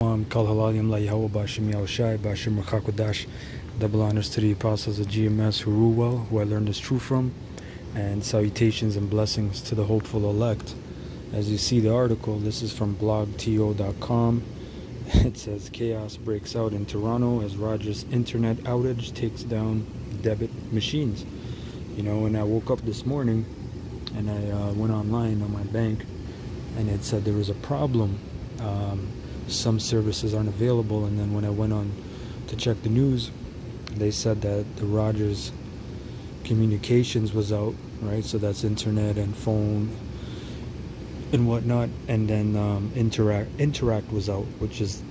Kal Halalim La Yahweh Bashim Yahushai Bashim Rachakodash. Double honors to the apostles of GMS who rule well, who I learned this truth from, and salutations and blessings to the hopeful elect. As you see the article, this is from blogto.com. It says chaos breaks out in Toronto as Rogers internet outage takes down debit machines. You know, and I woke up this morning and I went online on my bank, and it said there was a problem. Some services aren't available, and then when I went on to check the news, they said that the Rogers communications was out, right? So that's internet and phone and whatnot, and then interact was out, which is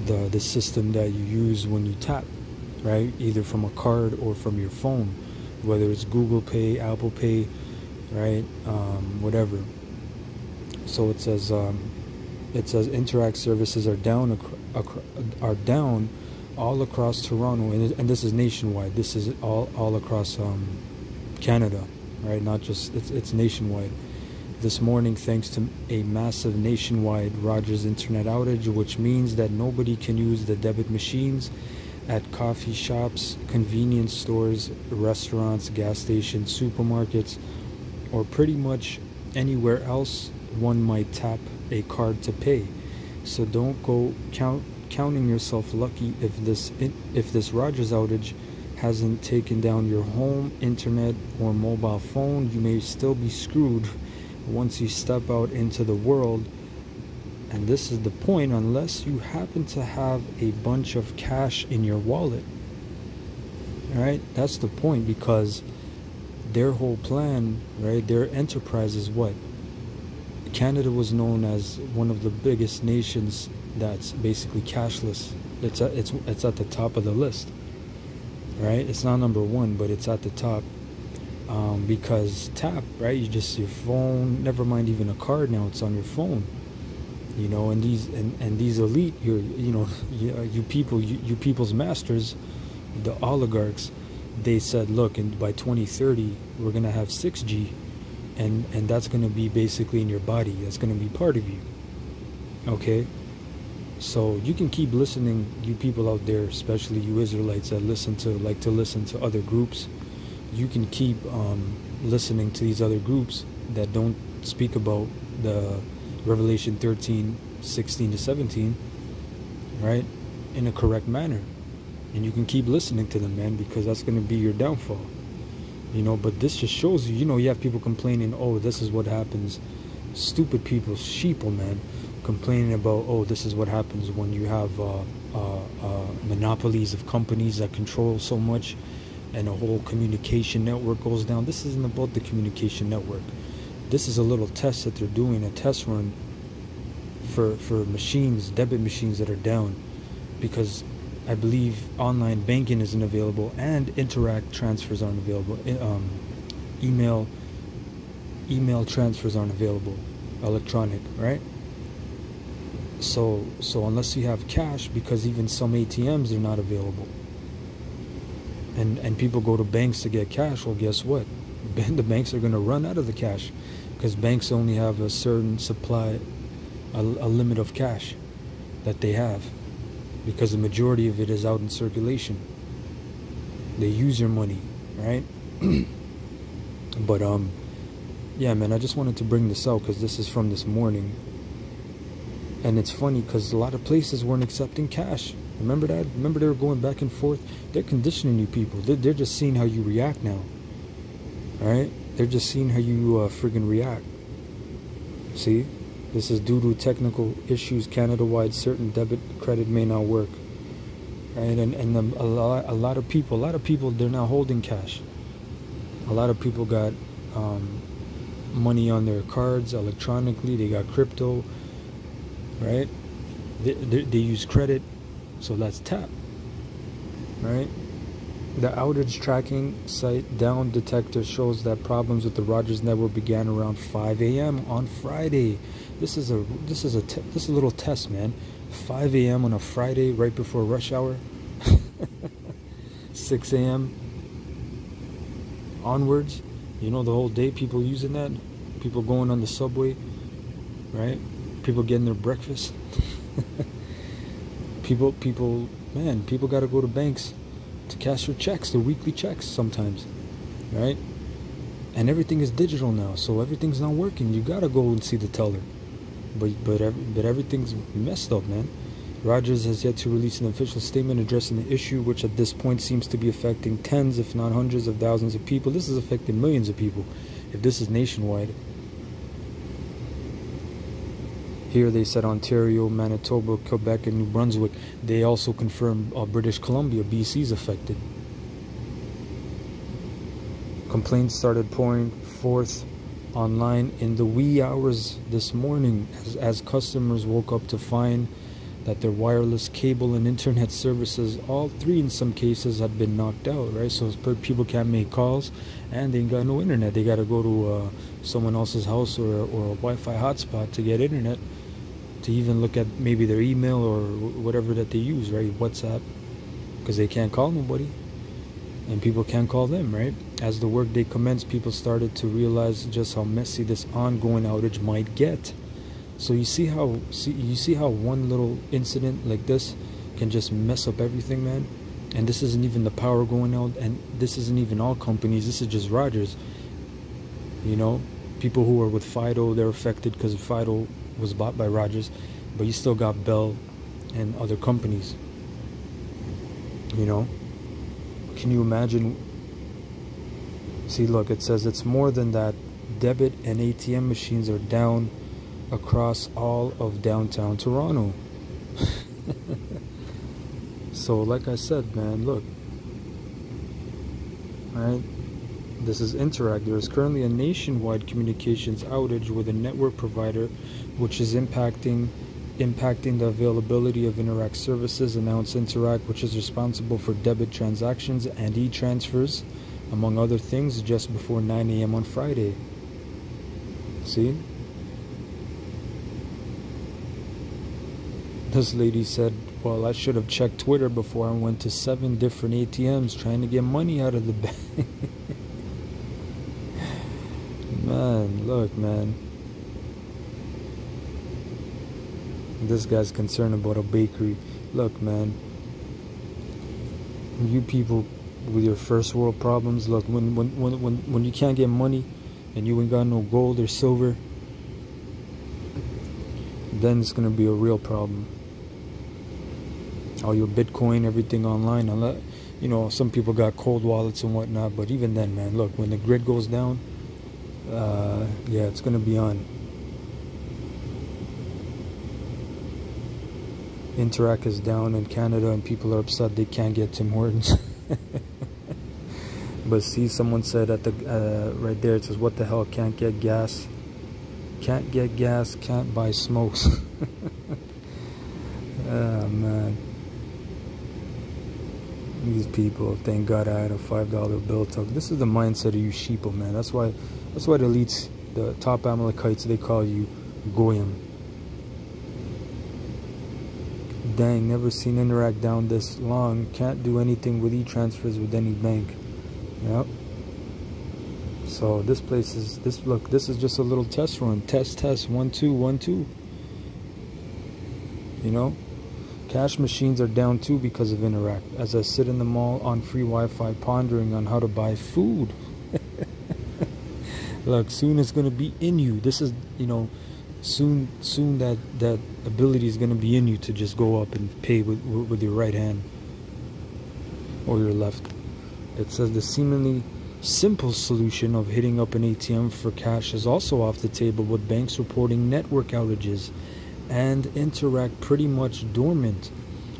the system that you use when you tap, right? Either from a card or from your phone, whether it's Google Pay, Apple Pay, right? Whatever. So it says Interact services are down all across Toronto, and this is nationwide. This is all across Canada, right? Not just it's nationwide. This morning, thanks to a massive nationwide Rogers internet outage, which means that nobody can use the debit machines at coffee shops, convenience stores, restaurants, gas stations, supermarkets, or pretty much anywhere else one might tap a card to pay. So don't go counting yourself lucky if this Rogers outage hasn't taken down your home internet or mobile phone. You may still be screwed once you step out into the world. And this is the point, unless you happen to have a bunch of cash in your wallet. All right, that's the point, because their whole plan, right, their enterprise is what? Canada was known as one of the biggest nations that's basically cashless. It's at the top of the list, right? It's not number one, but it's at the top, because tap, right? You just your phone. Never mind even a card now. It's on your phone, you know. And these elite, you people's masters, the oligarchs, they said, look, and by 2030 we're gonna have 6G. And that's going to be basically in your body. That's going to be part of you. Okay? So you can keep listening, you people out there, especially you Israelites that like to listen to other groups. You can keep listening to these other groups that don't speak about the Revelation 13, 16 to 17, right? In a correct manner. And you can keep listening to them, man, because that's going to be your downfall. You know, but this just shows you, you know, you have people complaining, oh, this is what happens. Stupid people, sheeple, man, complaining about, oh, this is what happens when you have monopolies of companies that control so much and a whole communication network goes down. This isn't about the communication network. This is a little test that they're doing, a test run for machines, debit machines that are down, because I believe online banking isn't available and Interact transfers aren't available. Email transfers aren't available, electronic, right? So unless you have cash, because even some ATMs are not available, and people go to banks to get cash. Well, guess what? The banks are going to run out of the cash, because banks only have a certain supply, a limit of cash that they have, because the majority of it is out in circulation. They use your money, right? But yeah, man, I just wanted to bring this out because this is from this morning, and it's funny because a lot of places weren't accepting cash. Remember that? Remember they were going back and forth? They're conditioning you people. They're just seeing how you react now, all right? They're just seeing how you friggin' react. See? This is due to technical issues Canada-wide. Certain debit credit may not work, right? And a lot of people, they're now holding cash. A lot of people got money on their cards electronically. They got crypto, right? They use credit, so that's tap, right? The outage tracking site Down Detector shows that problems with the Rogers network began around 5 a.m. on Friday. This is a little test, man. 5 a.m. on a Friday, right before rush hour. 6 a.m. onwards. You know, the whole day people using that. People going on the subway, right? People getting their breakfast. People got to go to banks to cash their checks, their weekly checks sometimes, right? And everything is digital now, so everything's not working. You got to go and see the teller. But everything's messed up, man. Rogers has yet to release an official statement addressing the issue, which at this point seems to be affecting tens, if not hundreds of thousands of people. This is affecting millions of people, if this is nationwide. Here they said Ontario, Manitoba, Quebec, and New Brunswick. They also confirmed British Columbia, BC is affected. Complaints started pouring forth online in the wee hours this morning as customers woke up to find that their wireless cable and internet services, all three in some cases, had been knocked out, right? So people can't make calls and they ain't got no internet. They got to go to someone else's house or a Wi-Fi hotspot to get internet, to even look at maybe their email or whatever that they use, right? WhatsApp, because they can't call nobody and people can't call them, right? As the workday commenced, people started to realize just how messy this ongoing outage might get. So you see how one little incident like this can just mess up everything, man. And this isn't even the power going out, and this isn't even all companies. This is just Rogers. You know, people who are with Fido, they're affected because Fido was bought by Rogers, but you still got Bell and other companies. You know, can you imagine? See, look, it says it's more than that. Debit and ATM machines are down across all of downtown Toronto. So like I said, man, look, alright, this is Interact. There is currently a nationwide communications outage with a network provider, which is impacting the availability of Interact services, announced Interact, which is responsible for debit transactions and e-transfers, among other things, just before 9 a.m. on Friday. See? This lady said, well, I should have checked Twitter before I went to 7 different ATMs trying to get money out of the bank. Man, look, man. This guy's concerned about a bakery. Look, man. You people with your first world problems, look, when you can't get money and you ain't got no gold or silver, then it's gonna be a real problem. All your Bitcoin, everything online, you know, some people got cold wallets and whatnot, but even then, man, look, when the grid goes down, yeah, it's gonna be on. Interact is down in Canada and people are upset they can't get Tim Hortons. But see, someone said at the right there, it says, what the hell, can't get gas, can't buy smokes. Oh man, these people, thank God I had a $5 bill tuck. This is the mindset of you sheeple, man. That's why the elites, the top Amalekites, they call you Goyim. Dang, never seen Interact down this long. Can't do anything with e-transfers with any bank. Yep. So this place is, look, this is just a little test run. Test 1 2 1 2. You know, cash machines are down too because of Interact. As I sit in the mall on free Wi-Fi pondering on how to buy food. Look, soon it's gonna be in you. This is, you know, soon that ability is gonna be in you to just go up and pay with your right hand or your left. It says the seemingly simple solution of hitting up an ATM for cash is also off the table, with banks reporting network outages and Interact pretty much dormant.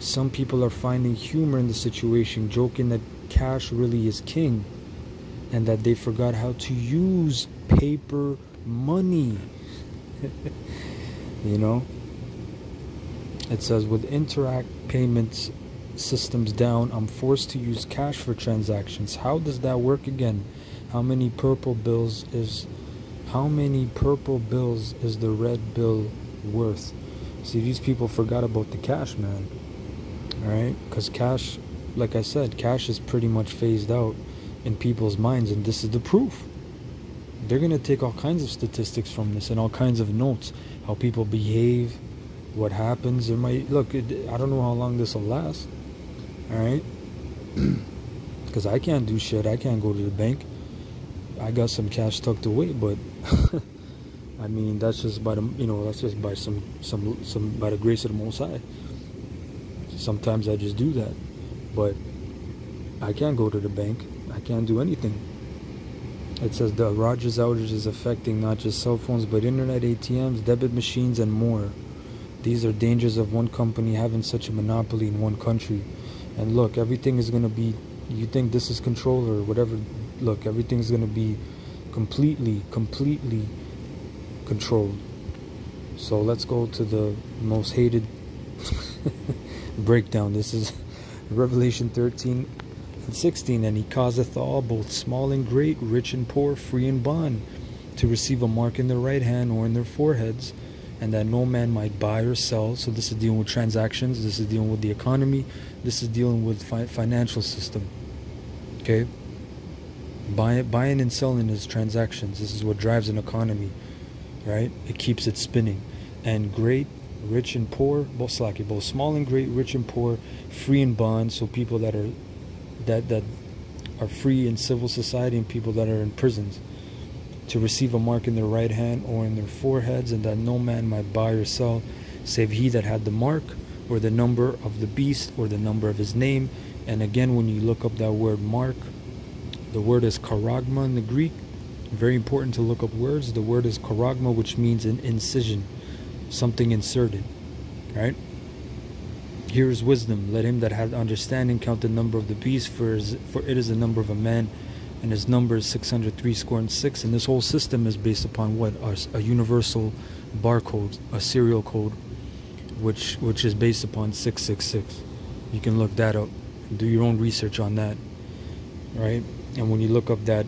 Some people are finding humor in the situation, joking that cash really is king and that they forgot how to use paper money. You know, it says with Interact payments systems down, I'm forced to use cash for transactions. How does that work again? How many purple bills is the red bill worth? See, these people forgot about the cash, man. Alright, because cash, like I said, cash is pretty much phased out in people's minds, and this is the proof. They're gonna take all kinds of statistics from this and all kinds of notes, how people behave what happens, it might look. I don't know how long this will last. All right, because I can't do shit. I can't go to the bank. I got some cash tucked away, but I mean that's just by the that's just by some by the grace of the Most High. Sometimes I just do that, but I can't go to the bank. I can't do anything. It says the Rogers outage is affecting not just cell phones, but internet, ATMs, debit machines, and more. These are dangers of one company having such a monopoly in one country. And look, everything is going to be, you think this is control or whatever, look, everything's going to be completely controlled. So let's go to the most hated breakdown. This is Revelation 13 and 16. And he causeth all, both small and great, rich and poor, free and bond, to receive a mark in their right hand or in their foreheads, and that no man might buy or sell. So this is dealing with transactions, this is dealing with the economy, this is dealing with financial system. Okay, buying and selling is transactions. This is what drives an economy, right? It keeps it spinning. And great, rich and poor, both small and great, rich and poor, free and bond. So people that are free in civil society, and people that are in prisons, to receive a mark in their right hand or in their foreheads, and that no man might buy or sell save he that had the mark, or the number of the beast, or the number of his name. And again, when you look up that word mark, the word is charagma in the Greek. Very important to look up words. The word is charagma, which means an incision, something inserted, right? Here is wisdom. Let him that hath understanding count the number of the beast, for it is the number of a man, and his number is 666. And this whole system is based upon what? A universal barcode, a serial code, which is based upon 666. You can look that up, do your own research on that, right? And when you look up that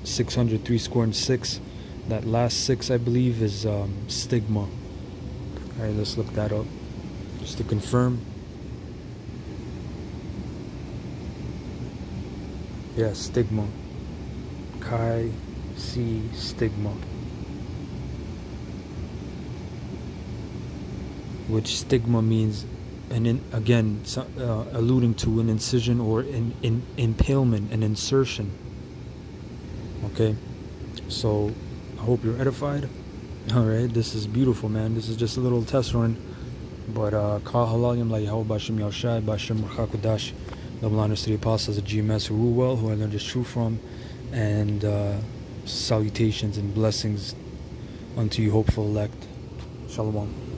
666, that last 6, I believe, is stigma. All right, let's look that up just to confirm. Yeah, stigma. Chi C stigma. Which stigma means, and again, alluding to an incision or an impalement, an insertion. Okay, so I hope you're edified. All right, this is beautiful, man. This is just a little test run, but Ka halalim la Yahweh Bashim Yahshai Bashim Rachakudash. Double honors to the apostles of GMS who rule well, who I learned this truth from, and salutations and blessings unto you, hopeful elect. Shalom.